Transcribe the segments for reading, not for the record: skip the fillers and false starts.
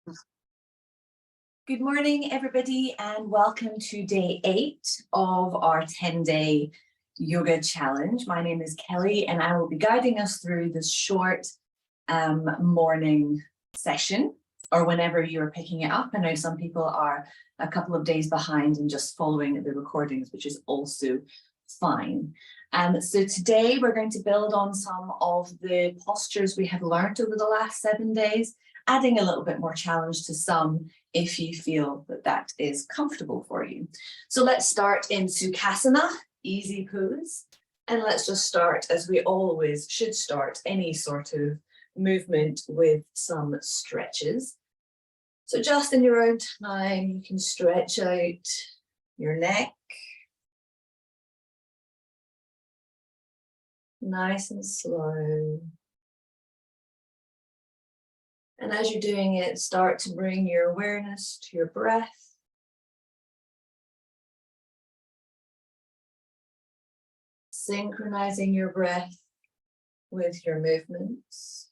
Good morning, everybody, and welcome to day 8 of our 10-day yoga challenge. My name is Kelly, and I will be guiding us through this short morning session, or whenever you're picking it up. I know some people are a couple of days behind and just following the recordings, which is also fine. So today we're going to build on some of the postures we have learned over the last 7 days, adding a little bit more challenge to some if you feel that that is comfortable for you. So let's start in Sukhasana, easy pose. And let's just start, as we always should start any sort of movement, with some stretches. So just in your own time, you can stretch out your neck. Nice and slow. And as you're doing it, start to bring your awareness to your breath. Synchronizing your breath with your movements.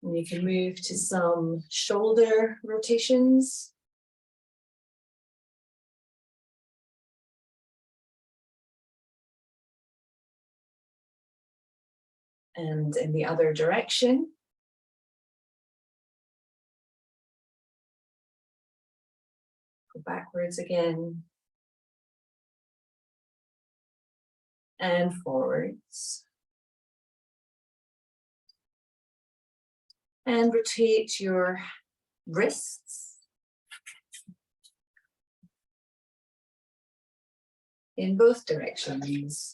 And you can move to some shoulder rotations. And in the other direction. Go backwards again. And forwards. And rotate your wrists in both directions.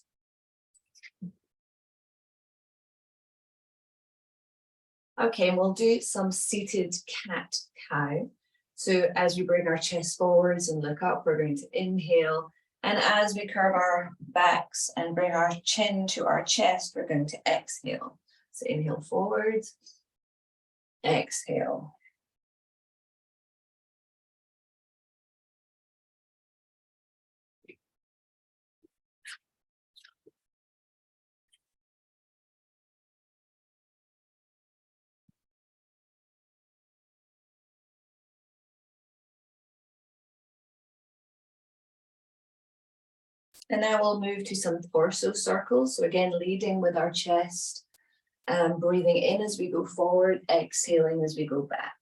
Okay, and we'll do some seated cat-cow. So as we bring our chest forwards and look up, we're going to inhale. And as we curve our backs and bring our chin to our chest, we're going to exhale. So inhale forwards, exhale. And now we'll move to some torso circles. So again, leading with our chest, breathing in as we go forward, exhaling as we go back.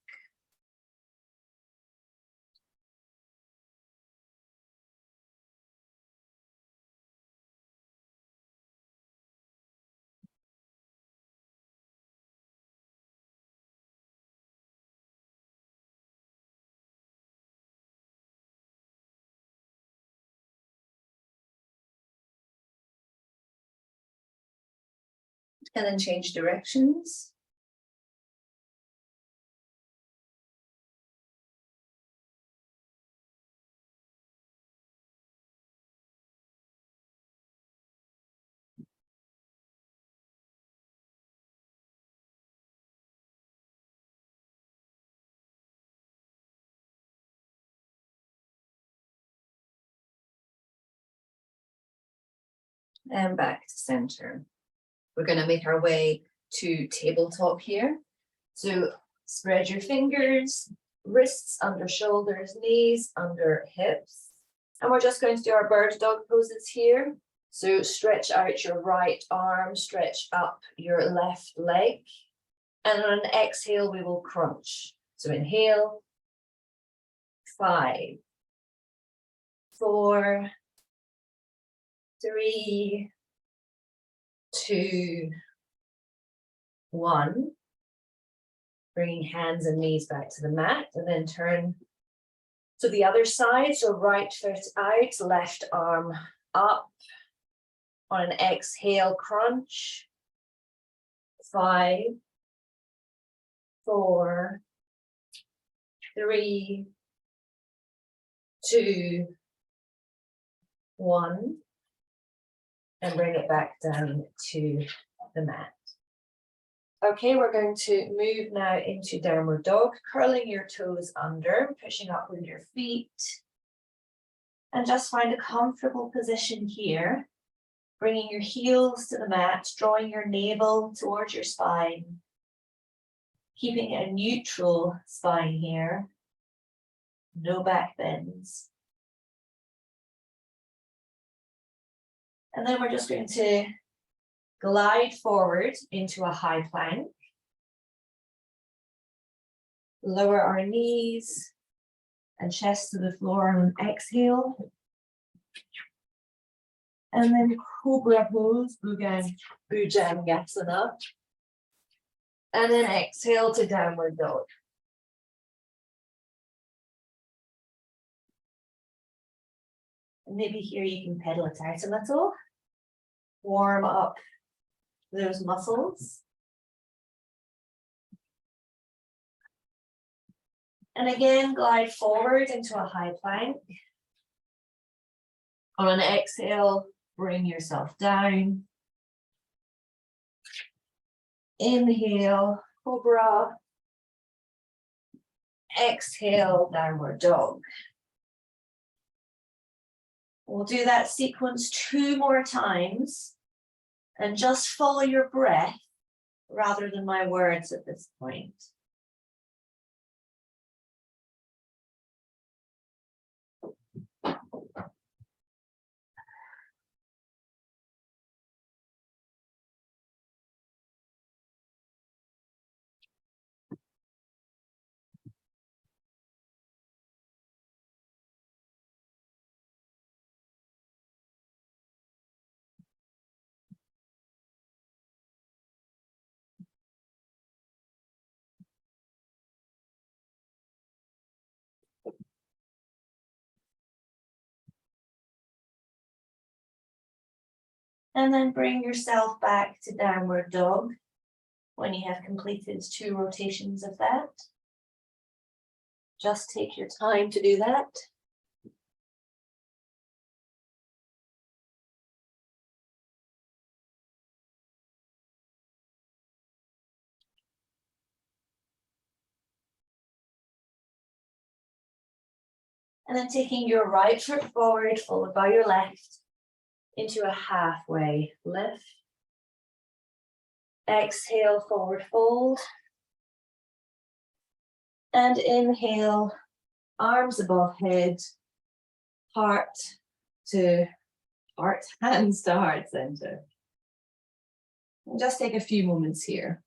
And then change directions. And back to center. We're going to make our way to tabletop here. So spread your fingers, wrists under shoulders, knees under hips. And we're just going to do our bird dog poses here. So stretch out your right arm, stretch up your left leg. And on an exhale, we will crunch. So inhale, 5, 4, 3, 2, 1. Bringing hands and knees back to the mat, and then turn to the other side. So right foot out, left arm up. On an exhale, crunch. 5, 4, 3, 2, 1. And bring it back down to the mat. Okay, we're going to move now into downward dog, curling your toes under, pushing up with your feet. And just find a comfortable position here. Bringing your heels to the mat, drawing your navel towards your spine. Keeping a neutral spine here. No back bends. And then we're just going to glide forward into a high plank. Lower our knees and chest to the floor on an exhale. And then cobra pose, Bhujangasana. And then exhale to downward dog. And maybe here you can pedal it out a little. Warm up those muscles. And again, glide forward into a high plank. On an exhale, bring yourself down. Inhale, cobra. Exhale, downward dog. We'll do that sequence 2 more times and just follow your breath rather than my words at this point. And then bring yourself back to downward dog when you have completed 2 rotations of that. Just take your time to do that. And then taking your right foot forward, followed by your left, into a halfway lift. Exhale, forward fold. And inhale, arms above head, hands to heart center. And just take a few moments here.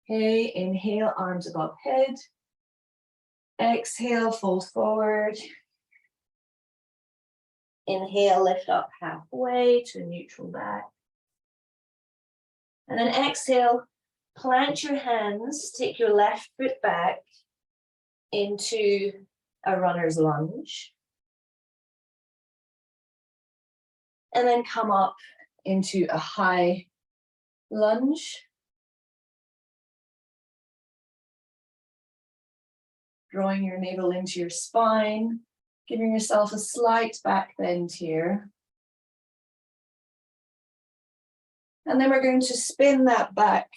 Okay, inhale, arms above head. Exhale, fold forward. Inhale, lift up halfway to a neutral back. And then exhale, plant your hands, take your left foot back into a runner's lunge. And then come up into a high lunge. Drawing your navel into your spine, giving yourself a slight back bend here. And then we're going to spin that back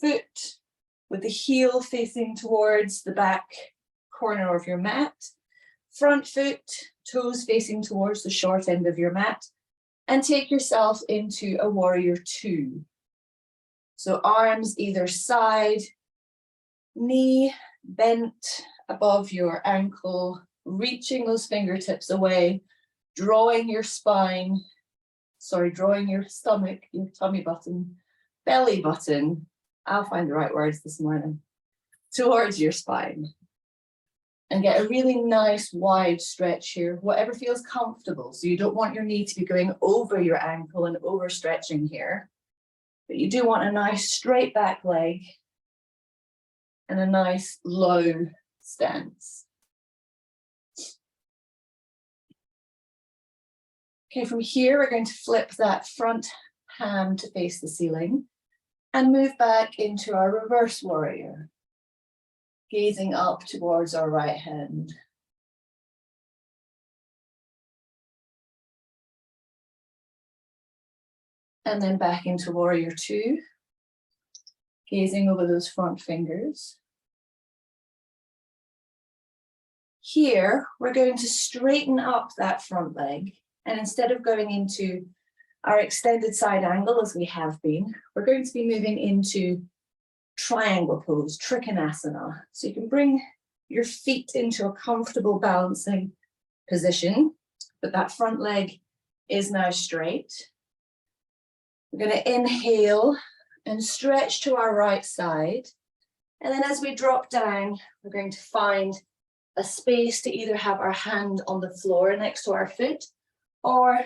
foot with the heel facing towards the back corner of your mat. Front foot, toes facing towards the short end of your mat. And take yourself into a warrior 2. So arms either side, knee bent above your ankle, reaching those fingertips away, drawing your spine, drawing your stomach, your tummy button, belly button, I'll find the right words this morning, towards your spine. And get a really nice wide stretch here, whatever feels comfortable. So you don't want your knee to be going over your ankle and overstretching here, but you do want a nice straight back leg and a nice low stance. Okay, from here, we're going to flip that front ham to face the ceiling and move back into our reverse warrior, gazing up towards our right hand. And then back into warrior 2, gazing over those front fingers. Here, we're going to straighten up that front leg, and instead of going into our extended side angle as we have been, we're going to be moving into triangle pose, Trikonasana. So you can bring your feet into a comfortable balancing position, but that front leg is now straight. We're going to inhale and stretch to our right side. And then as we drop down, we're going to find a space to either have our hand on the floor next to our foot or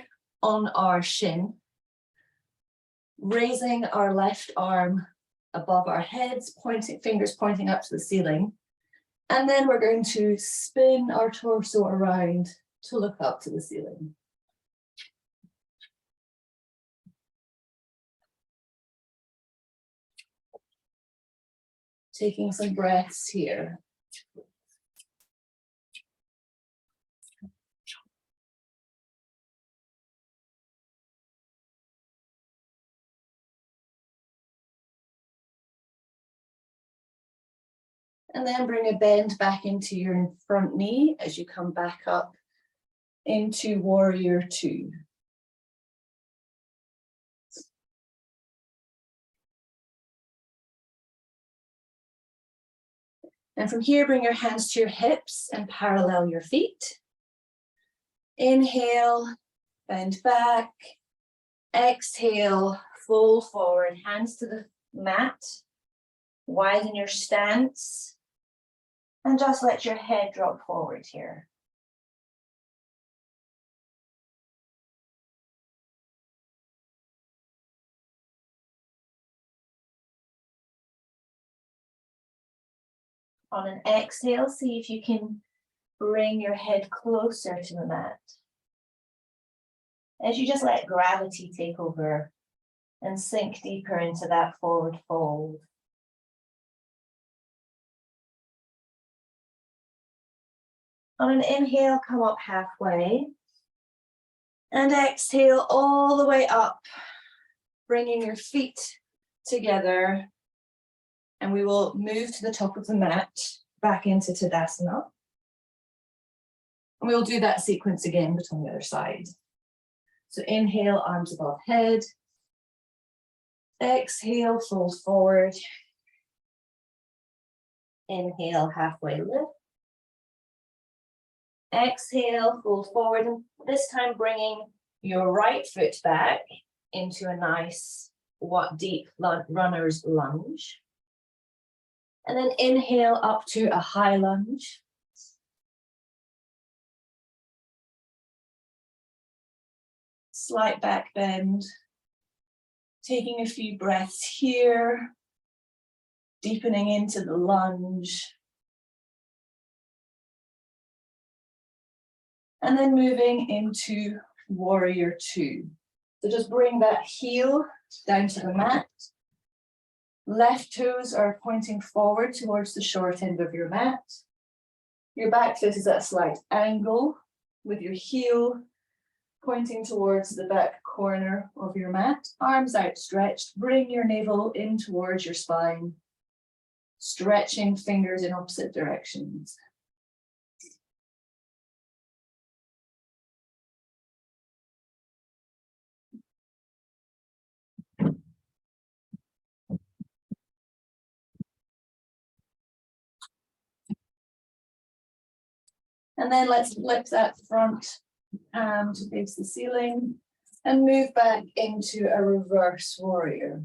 on our shin. Raising our left arm above our heads, fingers pointing up to the ceiling. And then we're going to spin our torso around to look up to the ceiling. Taking some breaths here. And then bring a bend back into your front knee as you come back up into Warrior Two. And from here, bring your hands to your hips and parallel your feet. Inhale, bend back. Exhale, fold forward, hands to the mat. Widen your stance. And just let your head drop forward here. On an exhale, see if you can bring your head closer to the mat. As you just let gravity take over and sink deeper into that forward fold. On an inhale, come up halfway. And exhale all the way up, bringing your feet together. And we will move to the top of the mat, back into Tadasana. And we'll do that sequence again, but on the other side. So inhale, arms above head. Exhale, fold forward. Inhale, halfway lift. Exhale, fold forward, and this time bringing your right foot back into a nice, deep runner's lunge. And then inhale up to a high lunge. Slight back bend. Taking a few breaths here. Deepening into the lunge. And then moving into Warrior Two. So just bring that heel down to the mat. Left toes are pointing forward towards the short end of your mat. Your back foot is at a slight angle with your heel pointing towards the back corner of your mat. Arms outstretched. Bring your navel in towards your spine. Stretching fingers in opposite directions. And then let's lift that front arm to face the ceiling and move back into a reverse warrior.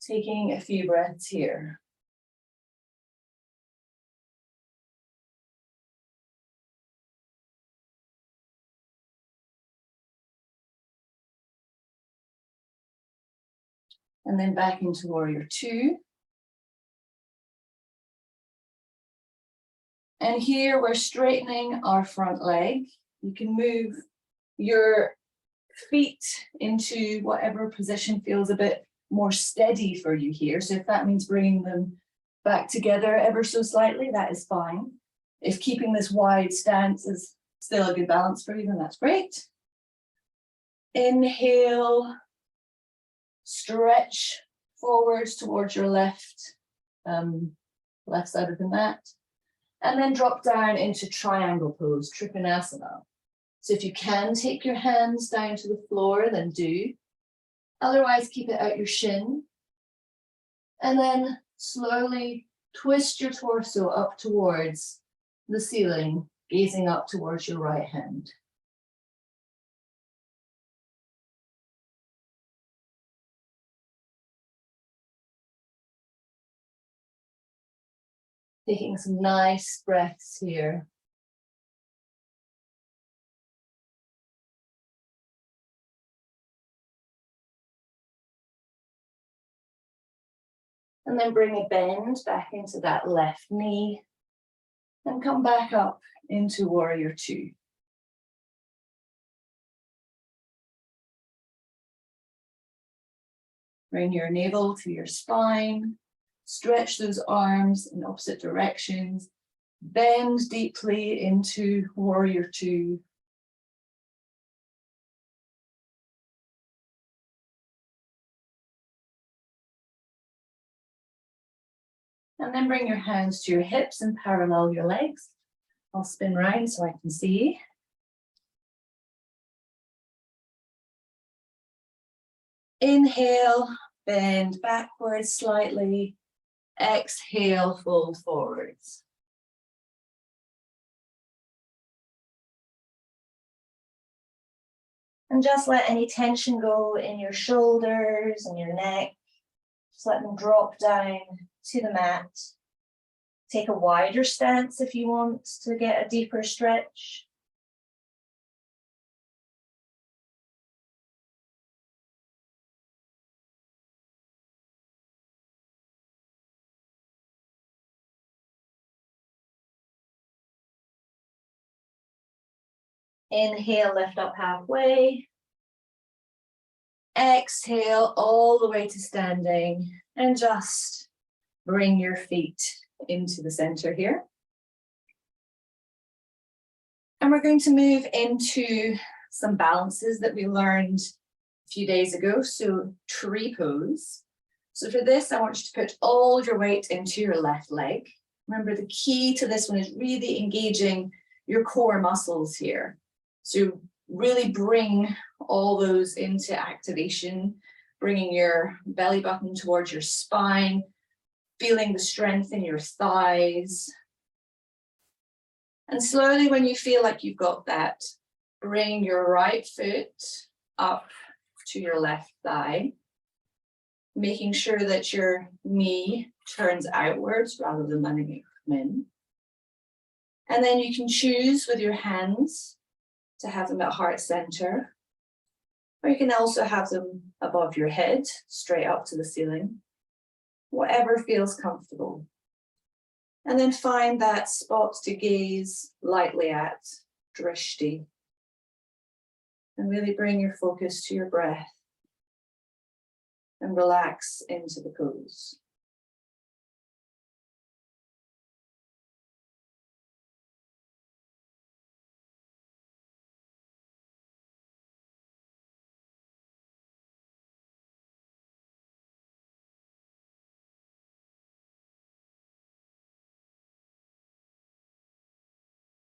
Taking a few breaths here. And then back into Warrior Two. And here we're straightening our front leg. You can move your feet into whatever position feels a bit more steady for you here. So if that means bringing them back together ever so slightly, that is fine. If keeping this wide stance is still a good balance for you, then that's great. Inhale, stretch forwards towards your left side of the mat. And then drop down into triangle pose, Trikonasana. So if you can take your hands down to the floor, then do. Otherwise, keep it out your shin. And then slowly twist your torso up towards the ceiling, gazing up towards your right hand. Taking some nice breaths here. And then bring a bend back into that left knee and come back up into Warrior Two. Bring your navel to your spine, stretch those arms in opposite directions, bend deeply into Warrior Two. And then bring your hands to your hips and parallel your legs. I'll spin round so I can see. Inhale, bend backwards slightly. Exhale, fold forwards. And just let any tension go in your shoulders and your neck. Just let them drop down to the mat. Take a wider stance if you want to get a deeper stretch. Inhale, lift up halfway. Exhale all the way to standing and just bring your feet into the center here. And we're going to move into some balances that we learned a few days ago. So tree pose. So for this, I want you to put all your weight into your left leg. Remember, the key to this one is really engaging your core muscles here. So really bring all those into activation, bringing your belly button towards your spine, feeling the strength in your thighs. And slowly, when you feel like you've got that, bring your right foot up to your left thigh, making sure that your knee turns outwards rather than letting it come in. And then you can choose with your hands to have them at heart center, or you can also have them above your head, straight up to the ceiling, whatever feels comfortable. And then find that spot to gaze lightly at, drishti, and really bring your focus to your breath and relax into the pose.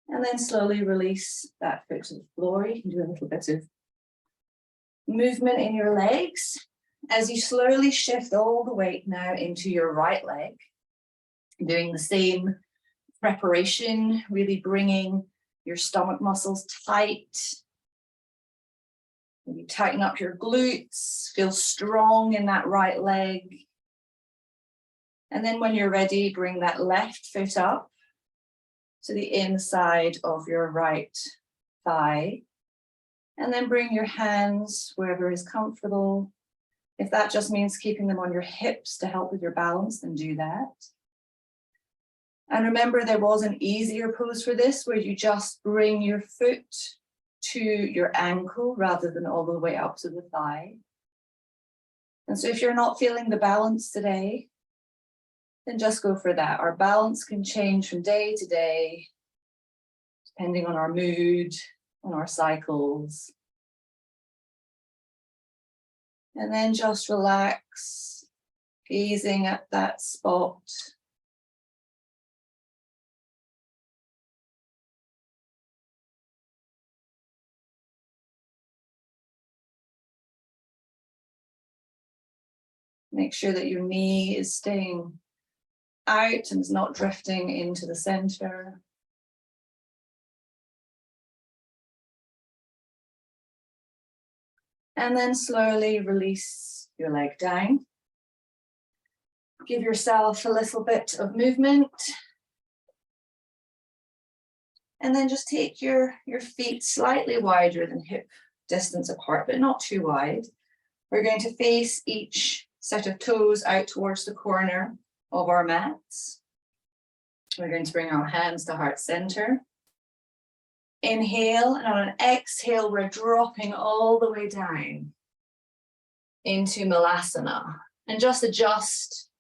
And then slowly release that foot to the floor. You can do a little bit of movement in your legs as you slowly shift all the weight now into your right leg. Doing the same preparation, really bringing your stomach muscles tight. You tighten up your glutes, feel strong in that right leg. And then when you're ready, bring that left foot up to the inside of your right thigh. And then bring your hands wherever is comfortable. If that just means keeping them on your hips to help with your balance, then do that. And remember, there was an easier pose for this where you just bring your foot to your ankle rather than all the way up to the thigh. And so if you're not feeling the balance today, then just go for that. Our balance can change from day to day, depending on our mood, on our cycles. And then just relax, gazing at that spot. Make sure that your knee is staying out and is not drifting into the center. And then slowly release your leg down. Give yourself a little bit of movement. And then just take your feet slightly wider than hip distance apart, but not too wide. We're going to face each set of toes out towards the corner of our mats. We're going to bring our hands to heart center. Inhale, and on an exhale, we're dropping all the way down into Malasana. And just adjust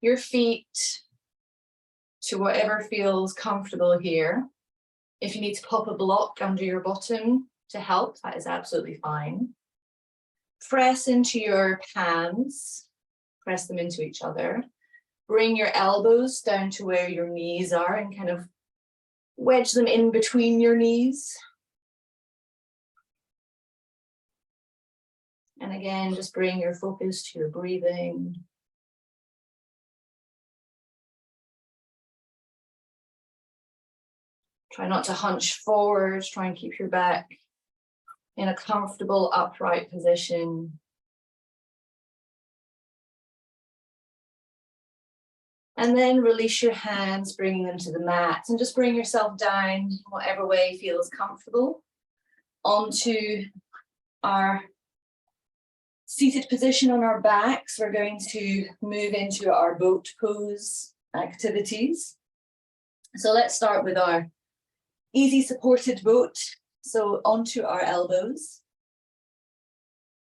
your feet to whatever feels comfortable here. If you need to pop a block under your bottom to help, that is absolutely fine. Press into your palms, press them into each other. Bring your elbows down to where your knees are and kind of wedge them in between your knees. And again, just bring your focus to your breathing. Try not to hunch forward, try and keep your back in a comfortable upright position. And then release your hands, bringing them to the mat, and just bring yourself down whatever way feels comfortable onto our seated position on our backs. We're going to move into our boat pose activities. So let's start with our easy supported boat. So onto our elbows,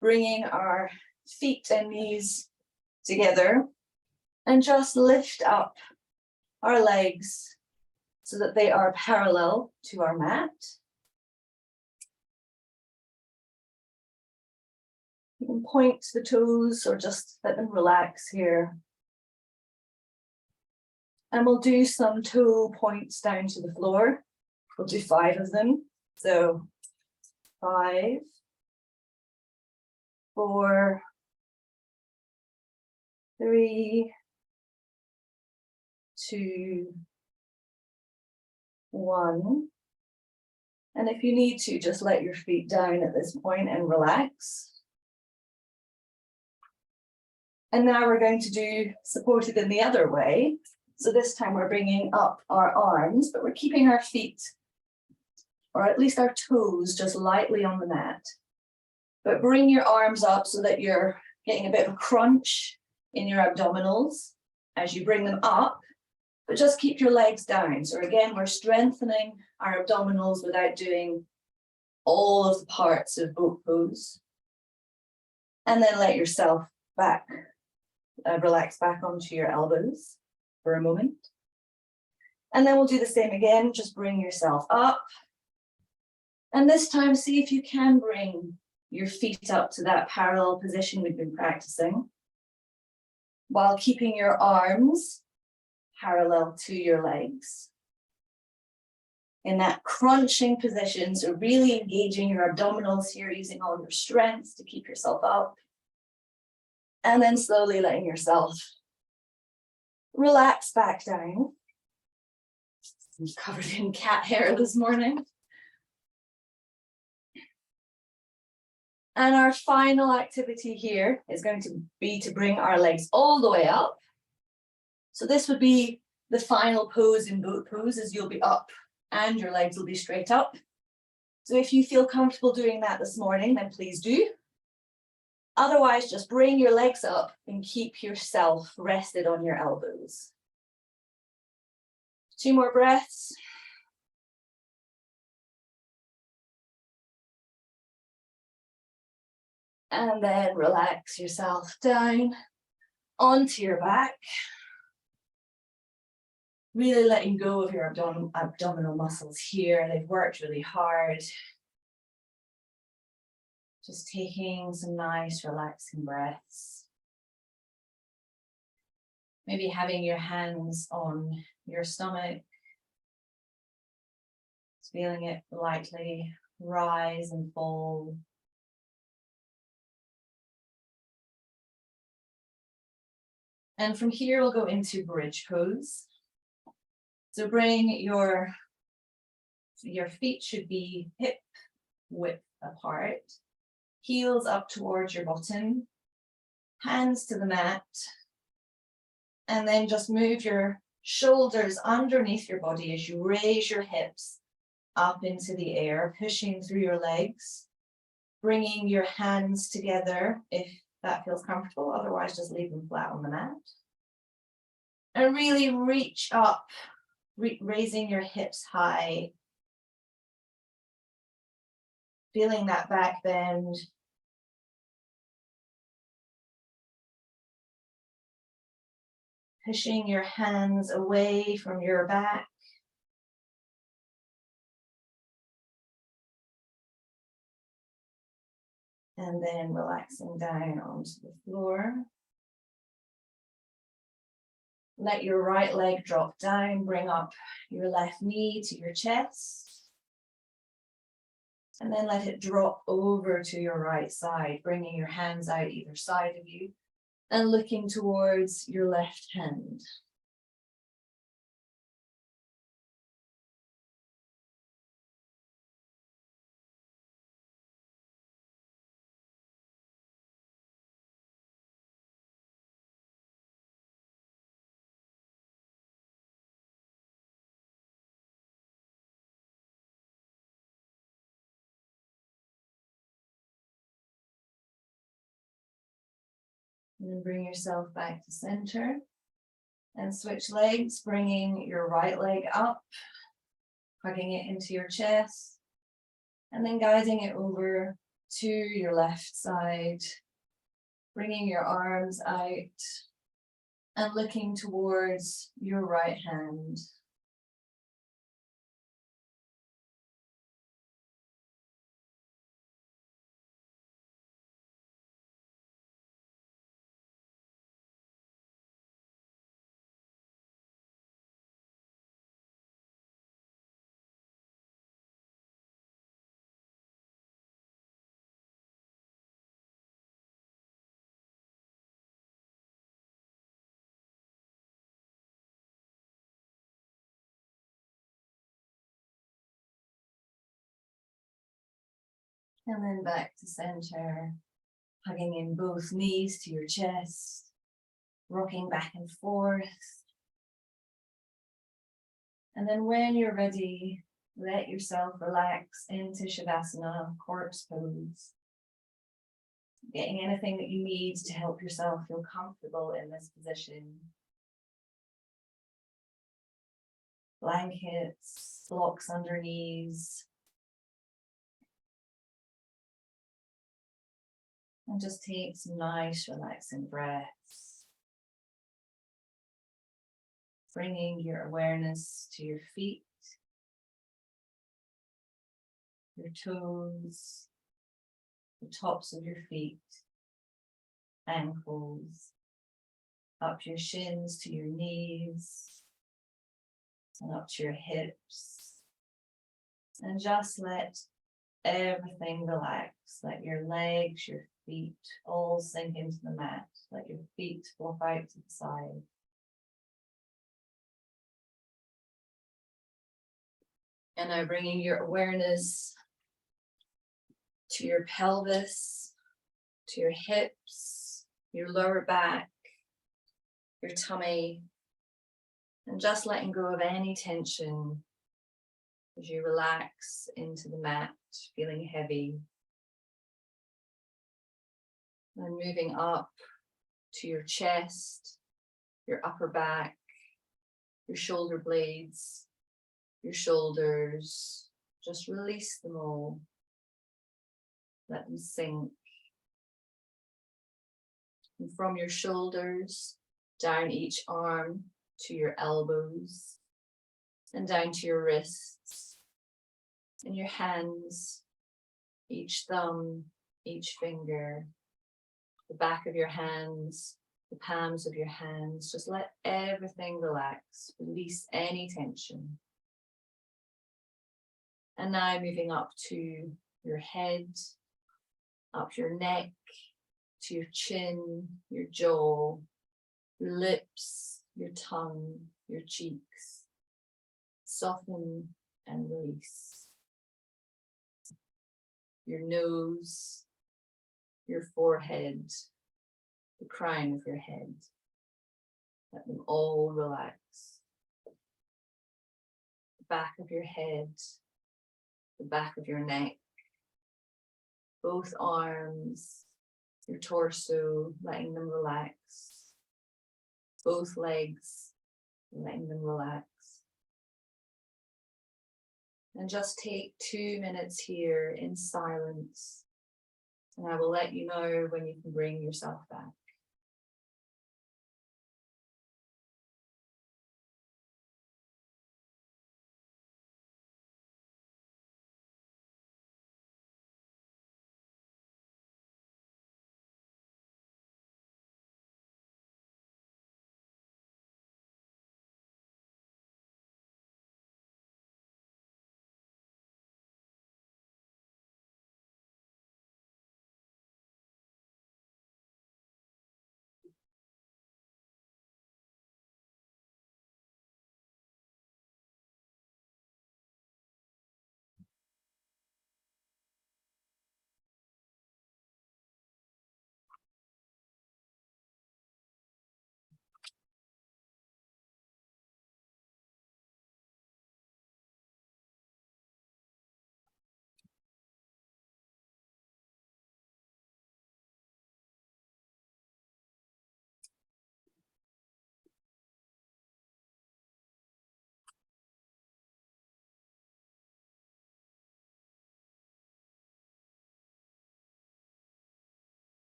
bringing our feet and knees together, and just lift up our legs so that they are parallel to our mat. You can point the toes or just let them relax here. And we'll do some toe points down to the floor. We'll do 5 of them. So 5, 4, 3, 2, 1. And if you need to, just let your feet down at this point and relax. And now we're going to do supported in the other way. So this time we're bringing up our arms, but we're keeping our feet, or at least our toes, just lightly on the mat. But bring your arms up so that you're getting a bit of a crunch in your abdominals as you bring them up, but just keep your legs down. So again, we're strengthening our abdominals without doing all of the parts of boat pose. And then let yourself relax back onto your elbows for a moment. And then we'll do the same again, just bring yourself up. And this time, see if you can bring your feet up to that parallel position we've been practicing, while keeping your arms parallel to your legs. In that crunching position, so really engaging your abdominals here, using all your strength to keep yourself up. And then slowly letting yourself relax back down. I'm covered in cat hair this morning. And our final activity here is going to be to bring our legs all the way up. So this would be the final pose in boat pose, as you'll be up and your legs will be straight up. So if you feel comfortable doing that this morning, then please do. Otherwise, just bring your legs up and keep yourself rested on your elbows. 2 more breaths. And then relax yourself down onto your back. Really letting go of your abdominal muscles here. They've worked really hard. Just taking some nice relaxing breaths. Maybe having your hands on your stomach. Just feeling it lightly rise and fall. And from here, we'll go into bridge pose. So bring your feet should be hip width apart, heels up towards your bottom, hands to the mat, and then just move your shoulders underneath your body as you raise your hips up into the air, pushing through your legs, bringing your hands together if that feels comfortable, otherwise just leave them flat on the mat. And really reach up, raising your hips high, feeling that back bend. Pushing your hands away from your back. And then relaxing down onto the floor. Let your right leg drop down, bring up your left knee to your chest. And then let it drop over to your right side, bringing your hands out either side of you and looking towards your left hand. And then bring yourself back to center and switch legs, bringing your right leg up, hugging it into your chest, and then guiding it over to your left side, bringing your arms out and looking towards your right hand. And then back to center, hugging in both knees to your chest, rocking back and forth. And then when you're ready, let yourself relax into Shavasana, corpse pose. Getting anything that you need to help yourself feel comfortable in this position. Blankets, blocks under knees. And just take some nice, relaxing breaths. Bringing your awareness to your feet, your toes, the tops of your feet, ankles, up your shins to your knees, and up to your hips. And just let everything relax. Let your legs, your feet all sink into the mat. Let your feet flop out to the side. And now bringing your awareness to your pelvis, to your hips, your lower back, your tummy, and just letting go of any tension as you relax into the mat, feeling heavy. And moving up to your chest, your upper back, your shoulder blades, your shoulders. Just release them all. Let them sink. And from your shoulders, down each arm to your elbows, and down to your wrists, and your hands, each thumb, each finger, the back of your hands, the palms of your hands. Just let everything relax. Release any tension. And now moving up to your head, up your neck, to your chin, your jaw, Your lips, your tongue, your cheeks. Soften and release. Your nose, your forehead, the crown of your head. Let them all relax. The back of your head, the back of your neck, both arms, your torso, letting them relax. Both legs, letting them relax. And just take 2 minutes here in silence, and I will let you know when you can bring yourself back.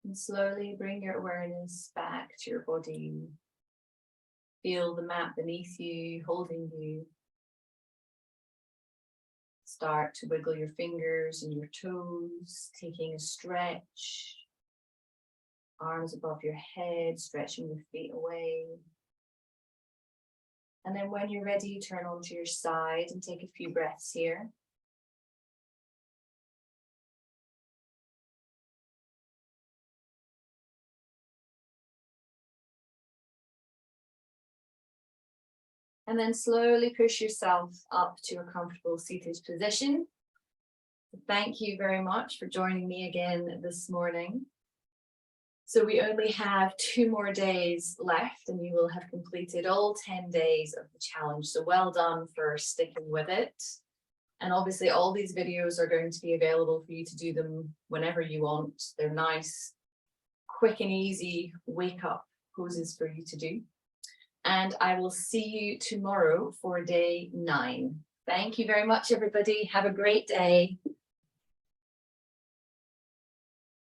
And slowly bring your awareness back to your body. Feel the mat beneath you, holding you. Start to wiggle your fingers and your toes, taking a stretch. Arms above your head, stretching your feet away. And then when you're ready, turn onto your side and take a few breaths here. And then slowly push yourself up to a comfortable seated position. Thank you very much for joining me again this morning. So we only have 2 more days left and you will have completed all 10 days of the challenge. So well done for sticking with it. And obviously all these videos are going to be available for you to do them whenever you want. They're nice, quick and easy wake up poses for you to do. And I will see you tomorrow for day 9. Thank you very much, everybody. Have a great day.